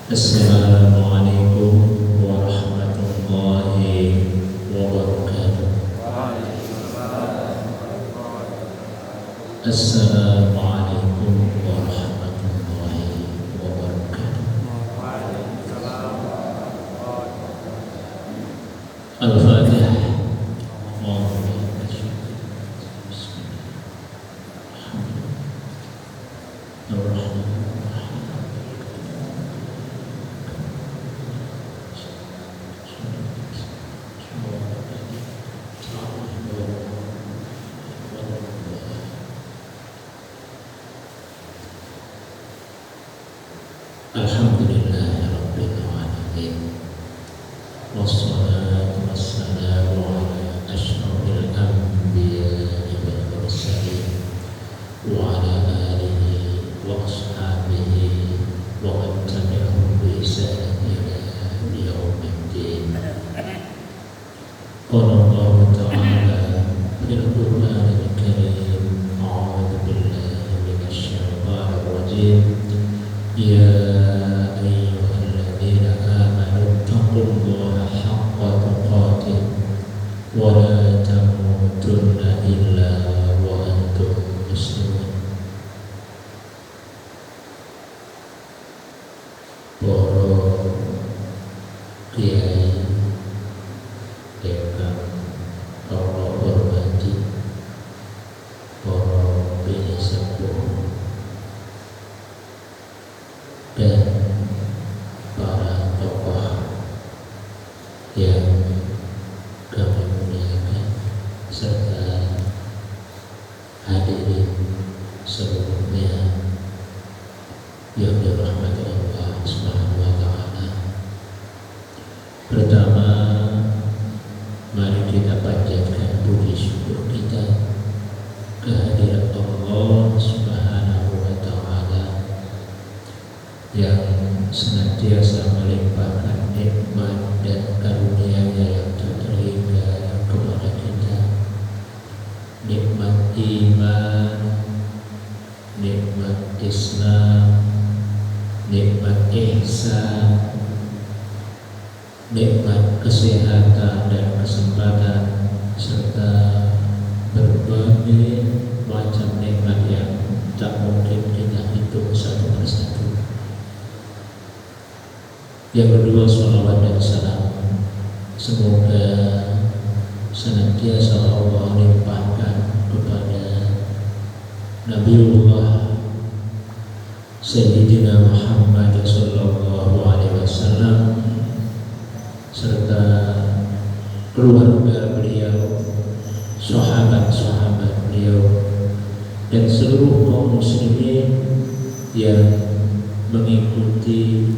Assalamualaikum warahmatullahi wabarakatuh. Assalamualaikum warahmatullahi wabarakatuh. Al-Fatihah. Alhamdulillahirabbil alamin. Wassalatu wassalamu ala asyrafil anbiya'i wal mursalin wa ala alihi wa ashabihi wa man tabi'ahum bi ihsanin ila yaumiddin. Qala Allah ta'ala fil Qur'anil karim, a'udzu billahi minasy syaithanir rajim. Ya ayyuhalladzina amanu taqullaha haqqa tuqatih wa la tamutunna illa wa antum muslimun. Para kiai ingkang kula hormati, para bini sepuh dan para tokoh yang kami muliakan serta hadirin seluruhnya yang dirahmati Allah Subhanahu wa taala. Pertama, mari kita panjatkan puji syukur kita kehadirat Allah Subhanahu wa taala yang senantiasa melimpahkan nikmat dan karunia-Nya yang tak terhingga kepada kita. Nikmat iman, nikmat Islam, nikmat ihsan, nikmat kesehatan dan kesempatan, serta berbagai macam nikmat yang tak mungkin kita hitung satu persatu. Yang kedua, salawat dan salam semoga senantiasa Allah limpahkan kepada Nabiullah Sayyidina Muhammad sallallahu alaihi wasallam serta keluarga beliau, sahabat-sahabat beliau, dan seluruh kaum muslimin yang mengikuti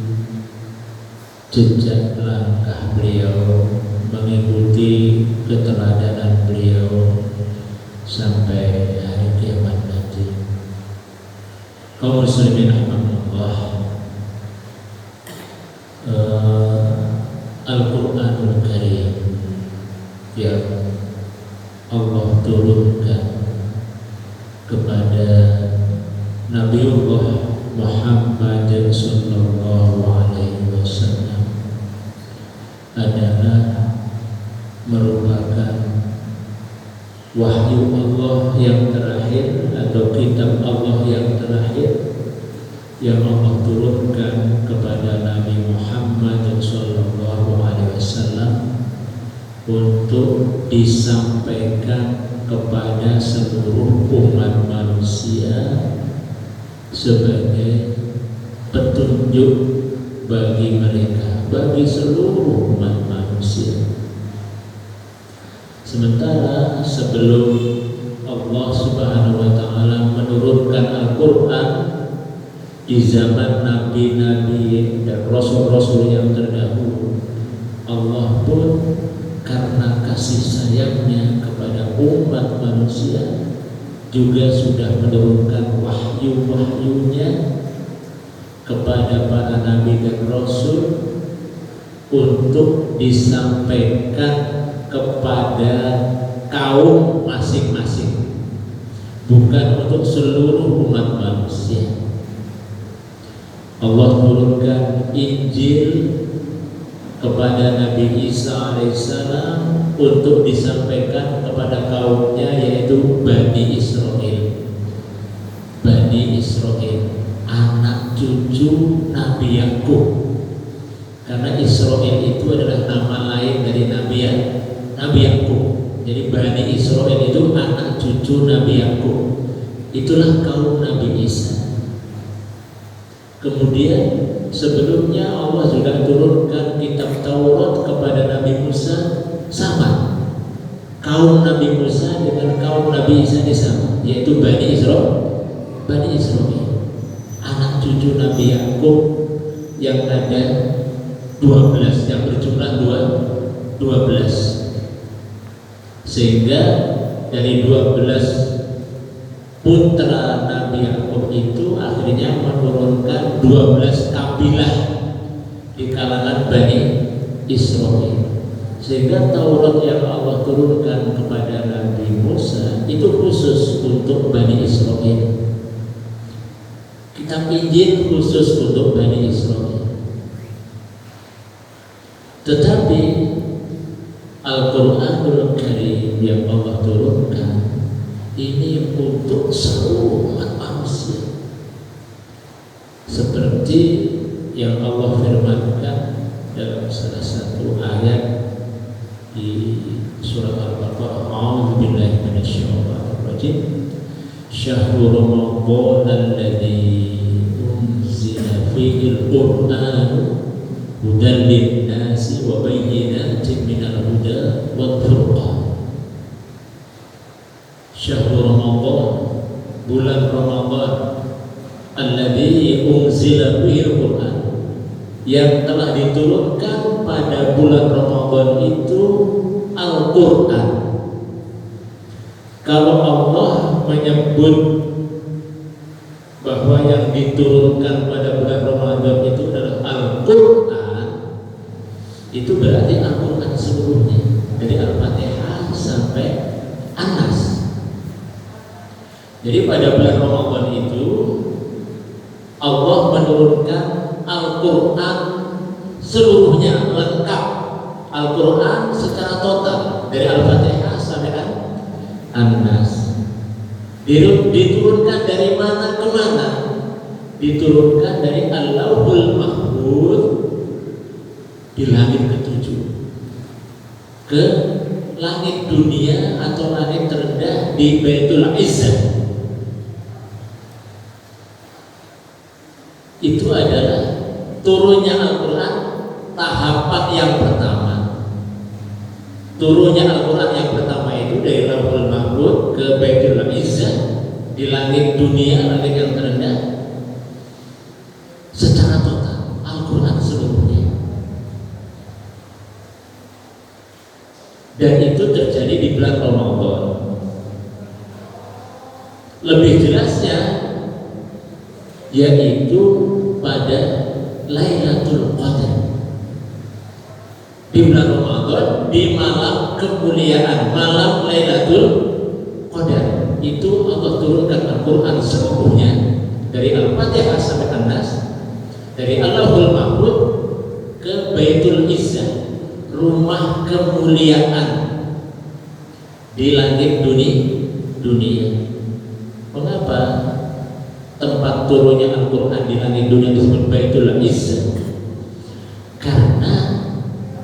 jejak langkah beliau, mengikuti keteladanan beliau sampai hari kiamat nanti. Kaum muslimin rahimakumullah, Al-Qur'anul Karim yang Allah turunkan kepada Nabiullah Muhammad sallallahu alaihi wasallam adalah merupakan wahyu Allah yang terakhir atau kitab Allah yang terakhir yang Allah turunkan kepada Nabi Muhammad sallallahu alaihi wasallam untuk disampaikan kepada seluruh umat manusia sebagai petunjuk bagi mereka, bagi seluruh umat manusia. Sementara sebelum Allah Subhanahu wa taala menurunkan Al-Qur'an di zaman nabi-nabi dan rasul-rasul yang terdahulu, Allah pun karena kasih sayangnya kepada umat manusia juga sudah menurunkan wahyu-wahyunya kepada para nabi dan rasul untuk disampaikan kepada kaum masing-masing, bukan untuk seluruh umat manusia. Allah turunkan Injil kepada Nabi Isa alaihissalam untuk disampaikan kepada kaumnya, yaitu Bani Israel. Bani Israel, anak cucu Nabi Yakub. Karena Israel itu adalah nama lain dari Nabi Yakub. Jadi Bani Israel itu anak cucu Nabi Yakub. Itulah kaum Nabi Isa. Kemudian sebelumnya Allah juga turunkan kitab Taurat kepada Nabi Musa, sama. Kaum Nabi Musa dengan kaum Nabi Isa ini sama, yaitu Bani Israel. Bani Israel, anak cucu Nabi Yakub yang ada 12, yang berjumlah 12. Sehingga dari 12 putra Nabi Yakub itu akhirnya menurunkan 12 kabilah di kalangan Bani Israel. Sehingga Taurat yang Allah turunkan kepada Nabi Musa itu khusus untuk Bani Israel. Kitab Injil khusus untuk Bani Israel. Tetapi Al-Quranul Karim yang Allah turunkan ini untuk seluruh umat manusia, seperti yang Allah firmankan dalam salah satu ayat di surah Al-Baqarah. A'udzubillahi minasyaitonir rajim. Syahrul Ramadan alladzi unzila fihi al-Qur'an hudan lin-nasi wa bayyinatin minal huda wal furqan. Syahrul Ramadan, bulan Ramadan, alladzi unzila fihi al-Qur'an, yang telah diturunkan pada bulan Ramadan itu Al-Qur'an. Kalau Allah menyebut bahwa yang diturunkan pada bulan Ramadan itu adalah Al-Qur'an, itu berarti Al-Qur'an seluruhnya, dari Al-Fatihah sampai An-Nas. Jadi pada bulan Ramadan itu Allah menurunkan Al-Quran seluruhnya, lengkap. Al-Quran secara total dari Al-Fatihah sampai An-Nas. Diturunkan dari mana ke mana? Diturunkan dari Al-Lauhul Mahfuz di langit ketujuh ke langit dunia atau langit terendah di Baitul Izzah. Itu adalah turunnya Al-Quran tahapan yang pertama. Turunnya Al-Quran yang pertama itu dari Lauhul Mahfuz ke Baitul Izzah di langit dunia, langit yang terendah, secara total Al-Quran seluruhnya. Dan itu terjadi di bulan Ramadan. Lebih jelasnya yaitu pada Lailatul Qadar, di bulan Ramadan, di malam kemuliaan, malam Lailatul Qadar. Itu Allah turunkan Al-Quran seluruhnya dari Al-Fatihah sampai An-Nas, dari Allahul Mahfuz ke Baitul Izzah, rumah kemuliaan di langit dunia. Mengapa tempat turunnya Al-Quran di langit dunia disebut Baitul Izzah? Karena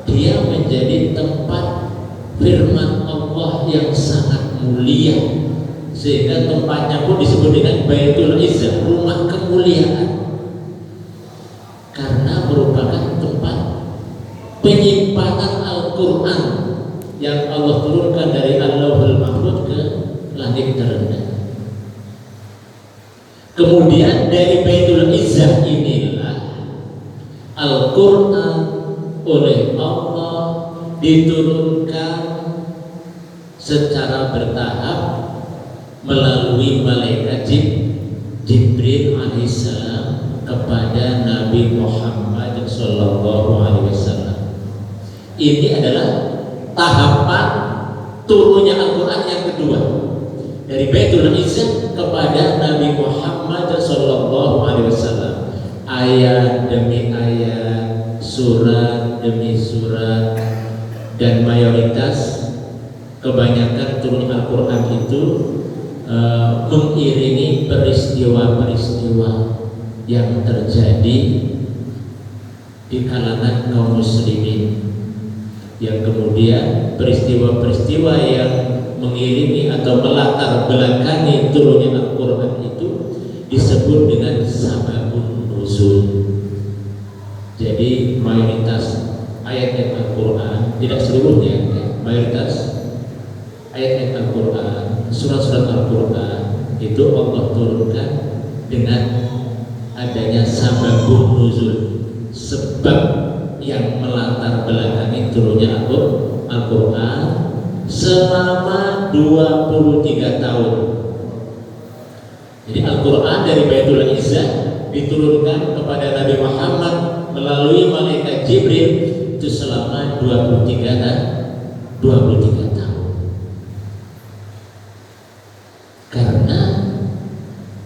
dia menjadi tempat firman Allah yang sangat mulia, sehingga tempatnya pun disebut dengan Baitul Izzah, rumah kemuliaan, karena merupakan tempat penyimpanan Al-Quran yang Allah turunkan dari Allahul Mahfuz ke langit terendah. Kemudian dari Baitul Izzah inilah Al-Quran oleh Allah diturunkan secara bertahap melalui malaikat Jibril alaihissalam kepada Nabi Muhammad sallallahu alaihi wasallam. Ini adalah tahapan turunnya Al-Quran yang kedua, dari Baitul Izzah kepada Nabi Muhammad sallallahu alaihi wasallam. Ayat dan mayoritas kebanyakan turun Al-Quran itu mengiringi peristiwa-peristiwa yang terjadi di kalangan kaum muslimin, yang kemudian peristiwa-peristiwa yang mengiringi atau melatar belakangi turunnya Al-Quran itu disebut dengan sababun nuzul. Jadi mayoritas ayat-ayat Al-Quran, tidak seluruhnya ya, mayoritas ayat-ayat Al-Quran, surat-surat Al-Quran itu Allah turunkan dengan adanya sababun nuzul, sebab yang melatar belakangi turunnya Al-Quran selama 23 tahun. Jadi Al-Quran dari Baitul Izzah diturunkan kepada Nabi Muhammad melalui malaikat Jibril itu selama 23 tahun. Karena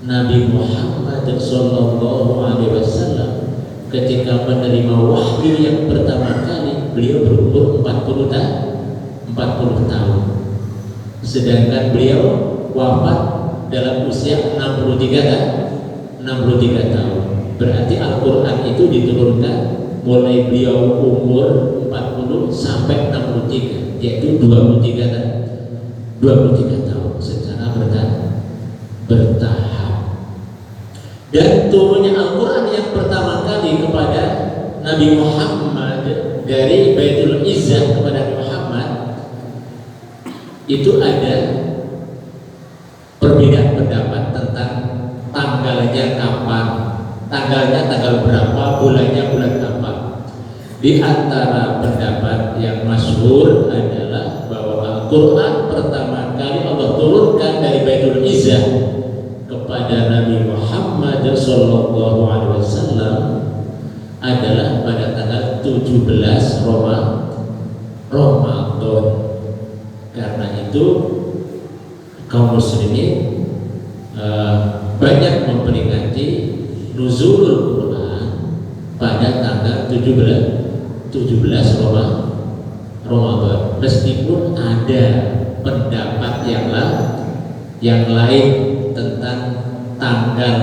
Nabi Muhammad SAW ketika menerima wahyu yang pertama kali beliau berumur 40 tahun. Sedangkan beliau wafat dalam usia 63 tahun. Berarti Al-Quran itu diturunkan mulai beliau umur 40 sampai 63, yaitu 23 tahun secara bertahap. Dan turunnya Al-Quran yang pertama kali kepada Nabi Muhammad dari Baitul Izzah kepada Nabi Muhammad itu ada perbedaan pendapat tentang tanggalnya kapan, tanggal berapa, bulannya bulan apa. Di antara pendapat yang masyhur adalah bahwa Al-Quran pertama kali Allah turunkan dari Baitul Izzah kepada Nabi Muhammad SAW adalah pada tanggal 17 Ramadan. Karena itu kaum muslimin banyak memperingati nuzulul Quran pada tanggal 17 Ramadan, meskipun ada pendapat yang lain tentang tanggal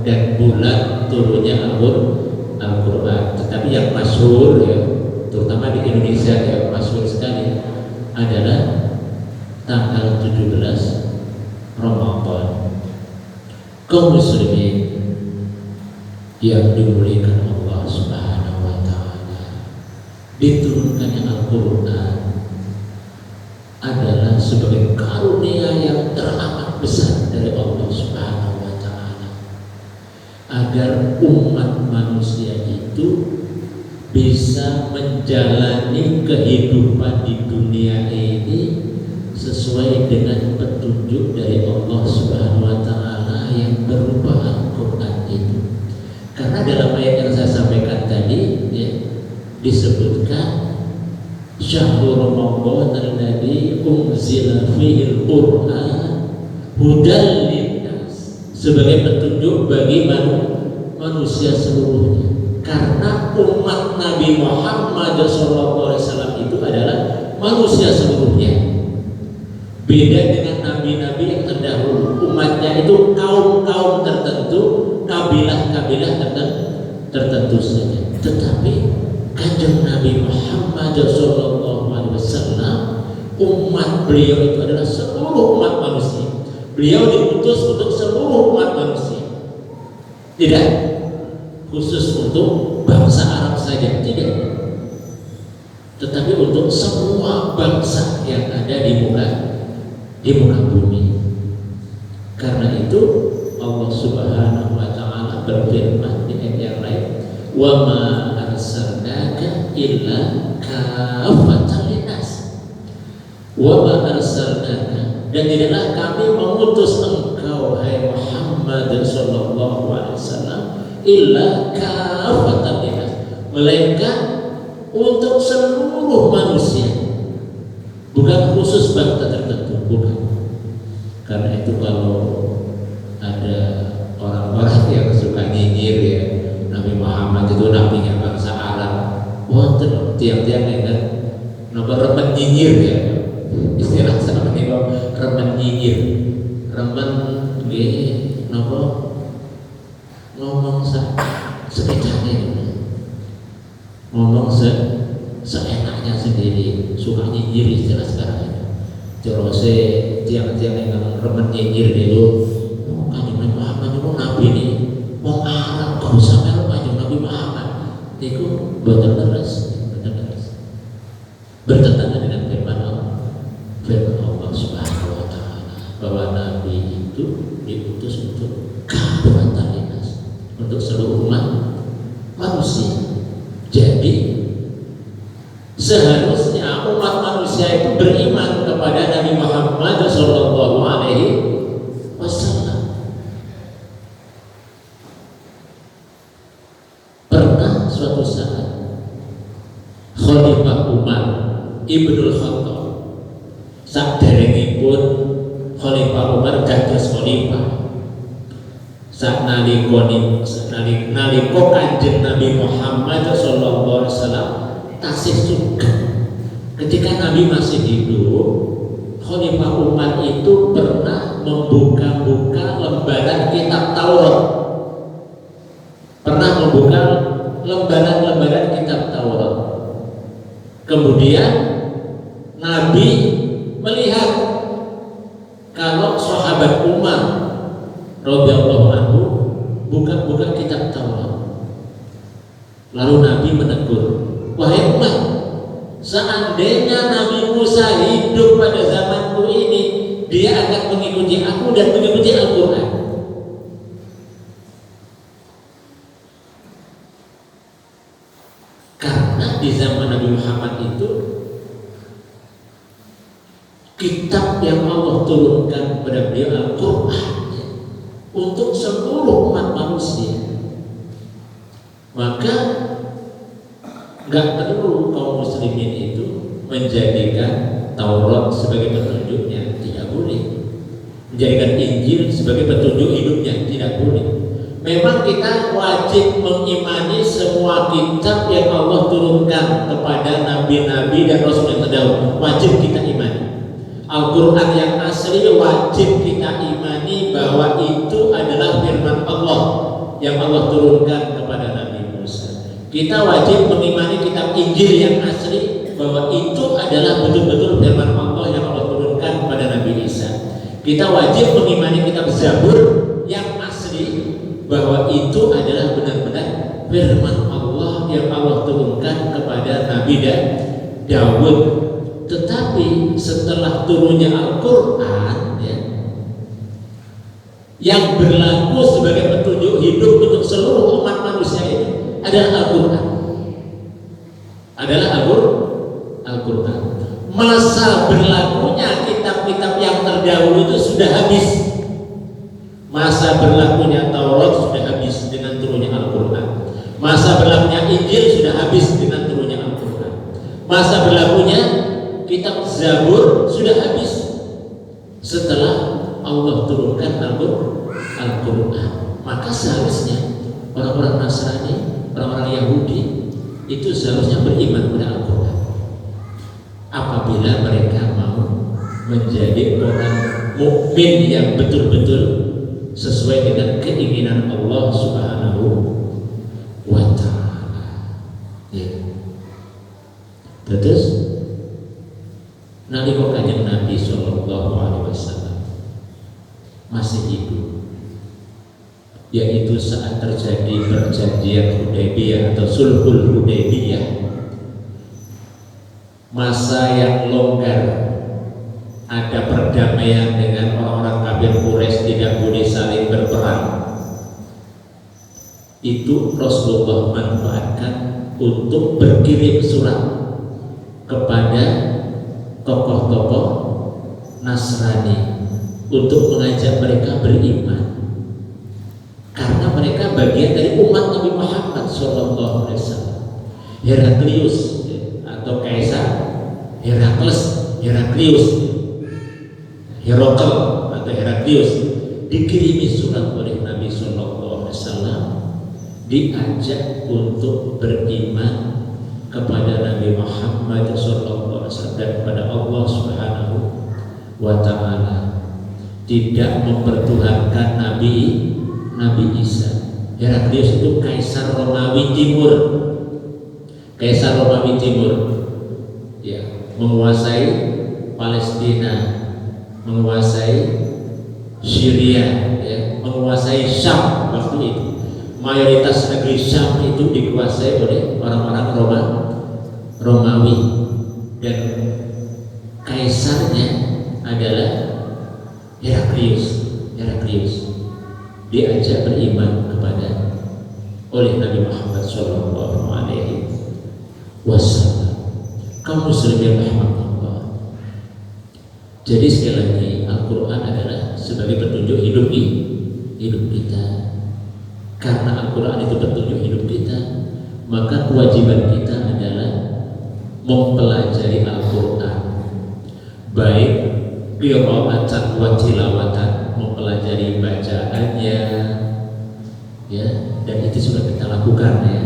dan bulan turunnya Al-Quran. Tetapi yang masyhur ya, terutama di Indonesia yang masyhur sekali adalah tanggal 17 Ramadan. Kaum muslimin yang dimuliakan Allah Subhanahu wa taala, diturunkannya Al-Quran adalah sebagai karunia yang teramat besar dari Allah Subhanahu wa taala, agar umat manusia itu bisa menjalani kehidupan di dunia ini sesuai dengan petunjuk dari Allah Subhanahu wa taala yang berupa Al-Quran itu. Karena dalam ayat yang saya sampaikan tadi ya, disebutkan syahrul Ramadan alladzi unzila fihil Qur'an hudal linnas, sebagai petunjuk bagi manusia seluruhnya. Karena umat Nabi Muhammad SAW itu adalah manusia seluruhnya. Beda dengan nabi-nabi yang terdahulu, umatnya itu kaum-kaum tertentu, kabilah-kabilah tertentu saja. Tetapi Kanjeng Nabi Muhammad SAW, umat beliau itu adalah seluruh umat manusia. Beliau diutus untuk seluruh umat manusia, tidak khusus untuk bangsa Arab saja, tidak, tetapi untuk semua bangsa yang ada di muka bumi. Karena itu Allah Subhanahu wa taala berfirman di ayat yang lain, "Wa ma arsalnaka illa kafatan linnas." Wa ma arsalnaka, dan tidaklah kami mengutus engkau hai Muhammad sallallahu alaihi wasallam illa kafatan linnas, melainkan untuk seluruh manusia, bukan khusus bangsa tertentu, bukan. Karena itu kalau ada orang-orang yang suka nyinyir ya, Nabi Muhammad itu nabinya bangsa Arab, wah tiang-tiang ingat Napa remen nyinyir ya. Istilah sama niku remen nyinyir. Remen nggih napa ngomong sepedane. Ngomong seenaknya sendiri, suka nyinyir istilah sekarang ini. Terus tiang-tiang yang remen nyinyir dulu, Kanjeng Nabi Muhammad itu nabi ini, wong Arab kok usah melu Kanjeng Nabi Muhammad. Itu boten leres, bertentangan dengan firman Allah Subhanahu wa taala bahwa nabi itu diutus untuk kafatan linnas, untuk seluruh umat manusia. Jadi seharusnya umat manusia itu beriman kepada Nabi Muhammad Sallallahu Alaihi Wasallam. Pernah suatu saat Khalifah Umar Ibnul Khattab saderengipun Khalifah Umar dados khalifah, nalika Kanjeng Nabi Muhammad Sallallahu Alaihi Wasallam tasih sugeng. Ketika Nabi masih hidup, Khalifah Umar itu pernah membuka-buka lembaran kitab Taurat. Pernah membuka lembaran-lembaran kitab Taurat. Kemudian Nabi melihat kalau sahabat Umar radhiyallahu anhu buka-buka kitab Taurat. Lalu Nabi menegur, "Wahai Umar, seandainya Nabi Musa hidup pada zamanku ini, dia akan mengikuti aku dan mengikuti Al-Quran." Karena di zaman Nabi Muhammad itu kitab yang Allah turunkan kepada beliau Al-Quran untuk seluruh umat manusia. Maka nggak perlu kaum muslimin itu menjadikan Taurat sebagai petunjuknya, tidak boleh. Menjadikan Injil sebagai petunjuk hidupnya, tidak boleh. Memang kita wajib mengimani semua kitab yang Allah turunkan kepada nabi-nabi dan rasul yang terdahulu. Wajib kita imani. Al-Quran yang asli wajib kita imani bahwa itu adalah firman Allah yang Allah turunkan kepada Nabi Musa. Kita wajib mengimani kitab Injil yang asli bahwa itu adalah betul-betul firman Allah yang Allah turunkan kepada Nabi Isa. Kita wajib mengimani kitab Zabur yang asli bahwa itu adalah benar-benar firman Allah yang Allah turunkan kepada Nabi Daud. Tetapi setelah turunnya Al-Quran ya, yang berlaku sebagai petunjuk hidup untuk seluruh umat manusia itu adalah Al-Quran. Al-Quran. Masa berlakunya kitab-kitab yang terdahulu itu sudah habis. Masa berlakunya Taurat sudah habis dengan turunnya Al-Quran. Masa berlakunya Injil sudah habis dengan turunnya Al-Quran. Masa berlakunya kitab Zabur sudah habis setelah Allah turunkan Al-Quran. Maka seharusnya orang-orang Nasrani, orang-orang Yahudi itu seharusnya beriman pada Al-Quran. Apabila mereka mau menjadi orang mukmin yang betul-betul sesuai dengan keinginan Allah Subhanahu wa Ta'ala. Ya. Terus nalika Kanjeng Nabi Sallallahu Alaihi Wasallam masih hidup, yaitu saat terjadi perjanjian Hudaybiyah atau Sulhul Hudaybiyah, masa yang longgar, ada perdamaian dengan orang-orang kafir Quraisy, tidak boleh saling berperang. Itu Rasulullah manfaatkan untuk berkirim surat kepada tokoh-tokoh Nasrani untuk mengajak mereka beriman, karena mereka bagian dari umat Nabi Muhammad SAW. Heraklius atau Kaisar Heraklius dikirimi surat oleh Nabi SAW, diajak untuk beriman kepada Nabi Muhammad sallallahu alaihi wasallam dan kepada Allah Subhanahu wa taala, tidak mempertuhankan Nabi Isa. Heraklius itu kaisar Romawi Timur. Kaisar Romawi Timur, ya, menguasai Palestina, menguasai Syria, ya, menguasai Syam waktu itu. Mayoritas negeri Syam itu dikuasai oleh orang-orang Romawi, dan kaisarnya adalah Heraklius. Diajak beriman kepada oleh Nabi Muhammad sallallahu alaihi wasallam. Kaum muslimin rahimakumullah. Jadi sekali lagi, Al-Quran adalah sebagai petunjuk hidup kita. Karena Al-Quran itu petunjuk hidup kita, maka kewajiban kita adalah mempelajari Al-Quran, baik qiraatan wa tilawatan, mempelajari bacaannya, ya, dan itu sudah kita lakukan, ya,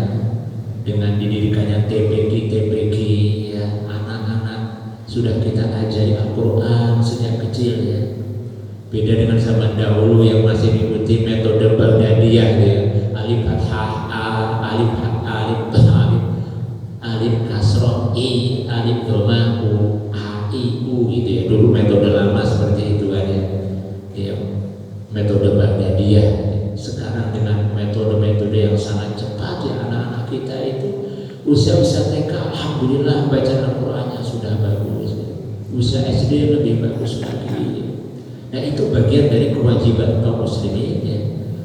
dengan didirikannya TPQ, ya, anak-anak sudah kita ajari Al-Quran sejak kecil, ya. Beda dengan zaman dahulu yang masih mengikuti metode Baghdadiyah, ya, alif fathah a, alif kasroh i, alif dhamma u, a i u, gitu ya. Dulu metode lama seperti itu kan, ya, metode Baghdadiyah. Sekarang dengan metode-metode yang sangat cepat, ya, anak-anak kita itu usia TK, alhamdulillah bacaan Al-Qurannya sudah bagus. Usia SD lebih bagus lagi. Nah, itu bagian dari kewajiban kaum muslimin, ya,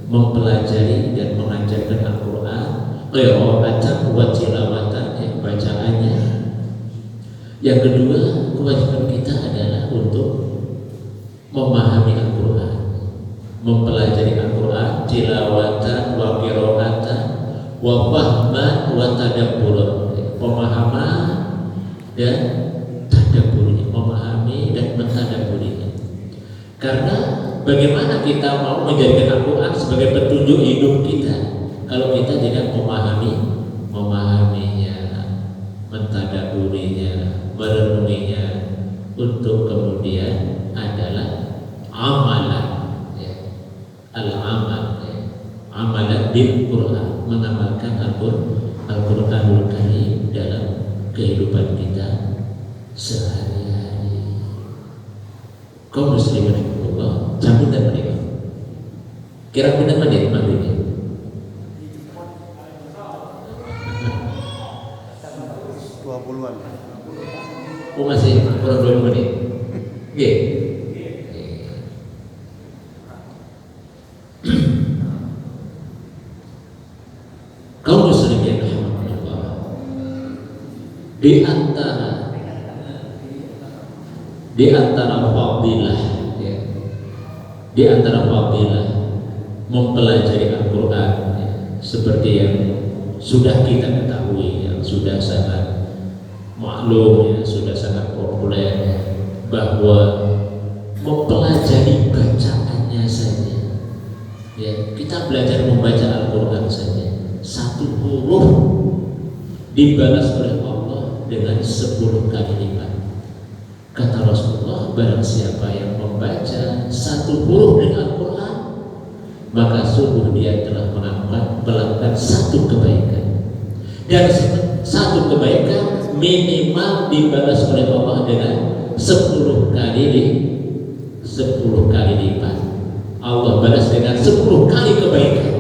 mempelajari dan mengajarkan Al-Quran, qiraatan wa tilawatan, ya, bacaannya. Yang kedua, kewajiban kita adalah untuk memahami Al-Quran, mempelajari Al-Quran, tilawatan wa qiraatan wa fahman wa tadabburan, pemahaman dan tadabburnya, memahami dan mentadabburinya. Karena bagaimana kita mau menjadikan Al-Quran sebagai petunjuk hidup kita kalau kita tidak memahaminya, mentadabburinya, merenunginya, untuk kemudian adalah amalan, ya, al-amal, ya, amalan bil Quran, mengamalkan Al-Quranul Karim dalam kehidupan kita sehari-hari. Kaum muslimin rahimakumullah, jam pinten menika? Kira pinten menit maghribnya? 20-an. Oh, masih kurang 20 menit. Nggih. Kaum muslimin rahimakumullah, di antara fadilah, ya, di antara fadilah mempelajari Al-Quran, ya, seperti yang sudah kita ketahui, yang sudah sangat maklum, ya, sudah sangat populer, ya, bahwa mempelajari bacaannya saja, ya, kita belajar membaca Al-Quran saja, satu huruf dibalas oleh Allah dengan 10 kali lipat. Kata Rasulullah, barang siapa yang membaca satu huruf dengan Al-Quran, maka sungguh dia telah melakukan satu kebaikan, dan satu kebaikan minimal dibalas oleh Allah dengan 10 kali lipat. Allah balas dengan 10 kali kebaikan.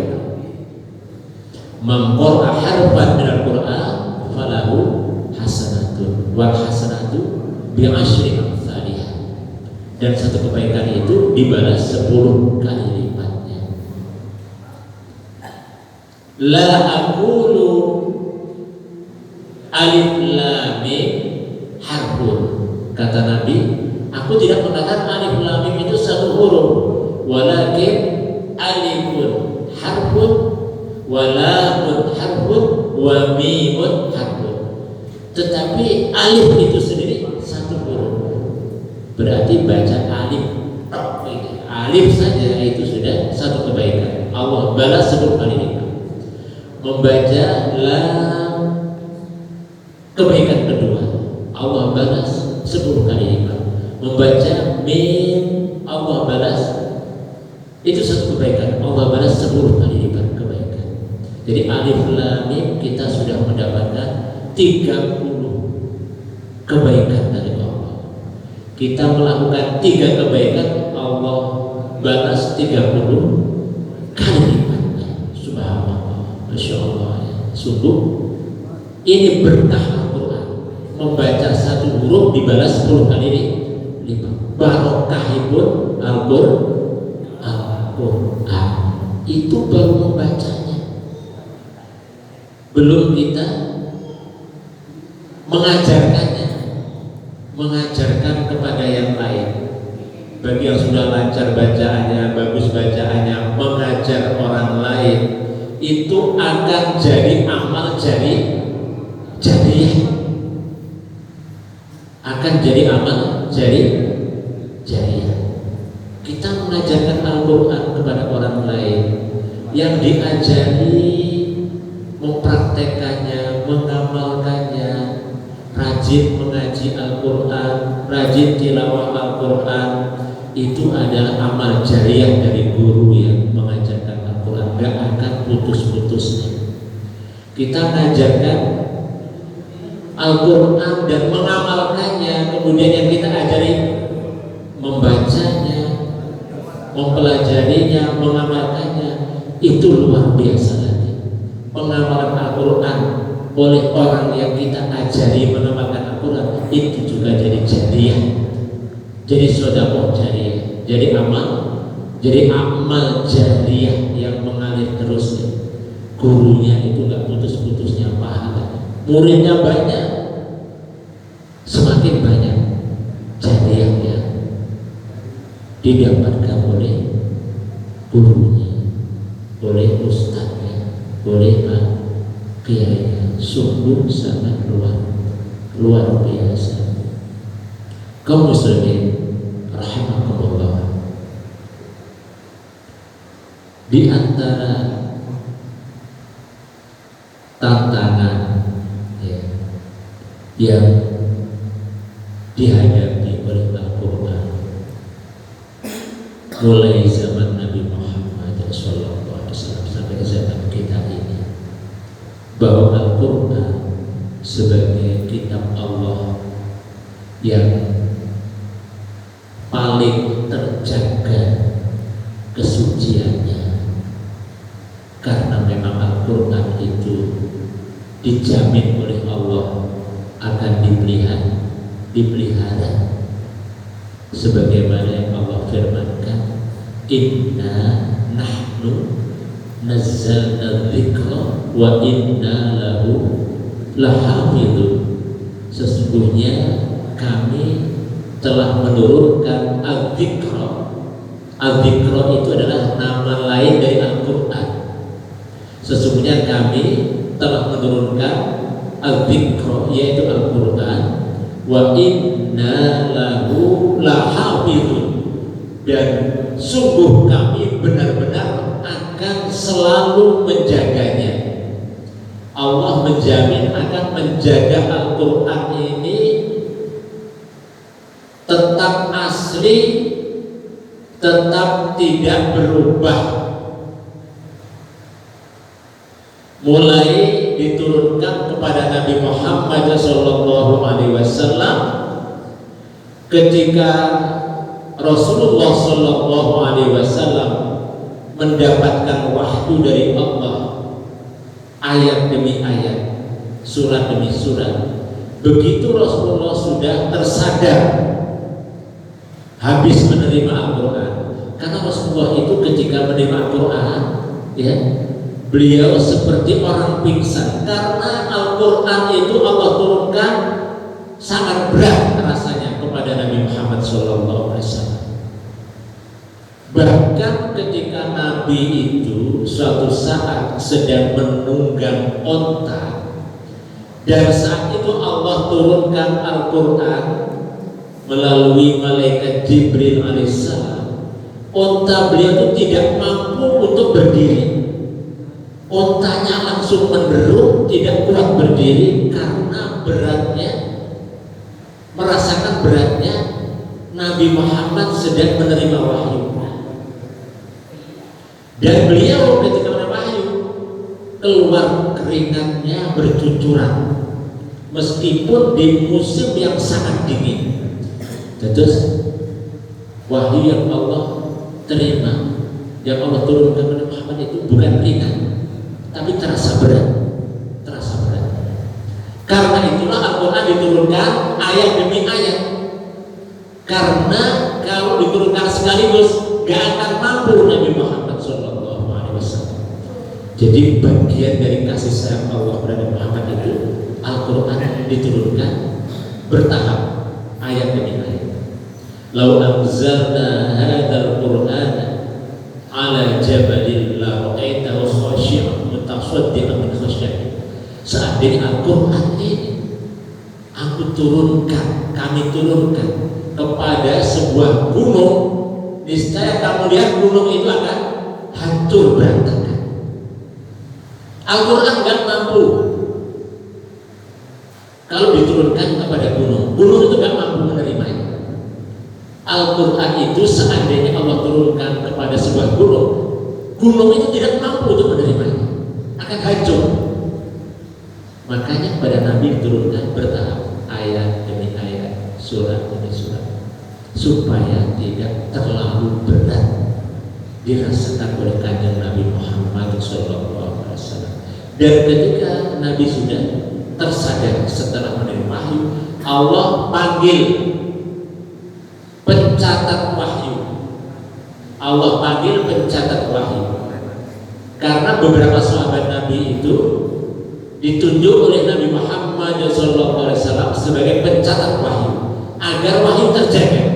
Man qara'a harfan minal Qur'an falahu hasanatun wal hasanatu bi'asyri amsalihah, dan satu kebaikan itu dibalas 10 kali lipatnya. La aqulu alif lam mim harfun, kata Nabi, aku tidak mengatakan alif lam mim itu satu huruf, walakin alifun harfun wa lamun harfun wa mimun harfun. Tetapi alif itu sendiri satu huruf, berarti baca alif saja itu sudah satu kebaikan. Allah balas 10 kali lipat. Membaca lam Kebaikan kedua, Allah balas 10 kali lipat. Membaca mim, Allah balas, itu satu kebaikan, Allah balas 10 kali lipat kebaikan. Jadi alif lam mim kita sudah mendapatkan 30 kebaikan dari Allah. Kita melakukan 3 kebaikan, Allah balas 30 kali lipat. Subhanallah, Masya Allah. Sungguh ini berkah Al-Quran. Membaca satu huruf dibalas 10 kali lipat. Barokahipun Al-Quran. Itu baru membacanya, belum kita mengajarkan kepada yang lain. Bagi yang sudah lancar bacaannya, bagus bacaannya, mengajar orang lain, itu akan jadi amal jariah. Akan jadi amal jariah. Kita mengajarkan Al-Quran kepada orang lain, yang diajari mempraktekannya, mengamalkannya, rajin mengaji Al-Quran, rajin tilawah Al-Quran, itu adalah amal jariah dari guru yang mengajarkan Al-Quran. Gak akan putus-putusnya. Kita mengajarkan Al-Quran dan mengamalkannya, kemudian yang kita ajari membacanya, mempelajarinya, mengamalkannya, itu luar biasa lagi. Pengamalan Al-Quran oleh orang yang kita ajari mengamalkan Al-Quran, itu juga jadi jariah, jadi sedekah jariah, jadi amal jariah yang mengalir terus. Gurunya itu gak putus-putusnya pahala, muridnya banyak, semakin banyak jariah yang didapatkan oleh gurunya, oleh ustadznya, oleh kiainya. Sungguh sangat luar biasa. Kaum muslimin rahimakumullah, di antara tantangan yang dihadapi oleh Al-Quran mulai zaman Nabi Muhammad SAW sampai zaman kita ini, bahwa Al-Quran sebagai kitab Allah yang paling terjaga kesuciannya, karena memang Al-Quran itu dijamin oleh Allah akan dipelihara sebagaimana yang Allah firmankan, inna nahnu nazzalna dzikra wa inna lahu lahafidun. Sesungguhnya kami telah menurunkan al-dzikra. Al-dzikra itu adalah nama lain dari Al-Quran. Sesungguhnya kami telah menurunkan al-dzikra, yaitu Al-Quran, wa inna lahu lahafidun, dan sungguh kami benar-benar akan selalu menjaganya. Allah menjamin akan menjaga Al-Quran ini tetap asli, tetap tidak berubah, mulai diturunkan kepada Nabi Muhammad SAW ketika Rasulullah SAW mendapatkan wahyu dari Allah, ayat demi ayat, surat demi surat. Begitu Rasulullah sudah tersadar habis menerima Al-Quran, karena Rasulullah itu ketika menerima Al-Quran, ya, beliau seperti orang pingsan, karena Al-Quran itu Allah turunkan sangat berat rasanya kepada Nabi Muhammad SAW. Bahkan ketika Nabi itu suatu saat sedang menunggang onta, dan saat itu Allah turunkan Al-Quran melalui malaikat Jibril alaihissalam, onta beliau itu tidak mampu untuk berdiri. Ontanya langsung menderung, tidak kuat berdiri karena beratnya, merasakan beratnya Nabi Muhammad sedang menerima wahyu. Dan beliau ketika menerima wahyu keluar keringatnya bercucuran meskipun di musim yang sangat dingin. Terus wahyu yang Allah terima, yang Allah turunkan kepada Muhammad itu bukan ringan, tapi terasa berat, terasa berat. Karena itulah Al-Quran diturunkan ayat demi ayat. Karena kalau diturunkan sekaligus, gak akan mampu Nabi Muhammad SAW. Jadi bagian dari kasih sayang Allah kepada Muhammad itu Al-Quran diturunkan bertahap, ayat demi ayat. Lau anzalna hadzal Qur'ana ala jabalin la ra'aitahu khashi'an mutasaddian min khasyatillah. Seandainya Al-Quran ini aku turunkan, kami turunkan kepada sebuah gunung, niscaya kamu lihat gunung itu akan hancur berantakan. Al-Quran gak mampu kalau diturunkan kepada gunung. Gunung itu gak mampu menerimanya. Al-Quran itu seandainya Allah turunkan kepada sebuah gunung, gunung itu tidak mampu untuk menerimanya, akan hancur. Makanya kepada Nabi diturunkan bertahap, ayat demi ayat, surat demi surat, supaya tidak terlalu berat dirasakan oleh kanjeng Nabi Muhammad SAW. Dan ketika Nabi sudah tersadar setelah menerima wahyu, Allah panggil pencatat wahyu. Allah panggil pencatat wahyu. Karena beberapa sahabat Nabi itu ditunjuk oleh Nabi Muhammad SAW sebagai pencatat wahyu agar wahyu terjaga.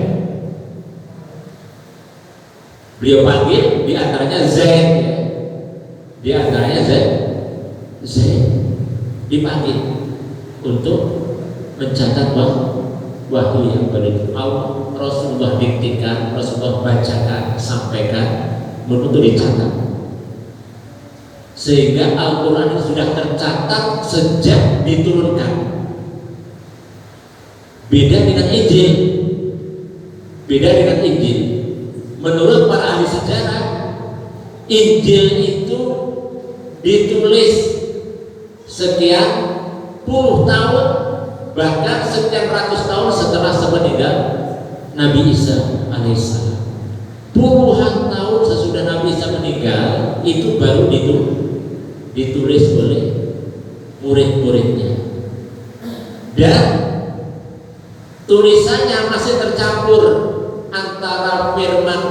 Beliau panggil diantaranya Zaid, diantaranya Zaid dipanggil untuk mencatat wahyu yang beritu. Allah Rasulullah diktikan, Rasulullah bacakan, sampaikan untuk dicatat, sehingga Al-Quran sudah tercatat sejak diturunkan. Beda dengan Injil. Menurut para ahli sejarah, Injil itu ditulis sekian puluh tahun, bahkan sekian ratus tahun setelah sepeninggal Nabi Isa alaihissalam. Puluhan tahun sesudah Nabi Isa meninggal, itu baru ditulis oleh murid-muridnya. Dan tulisannya masih tercampur antara firman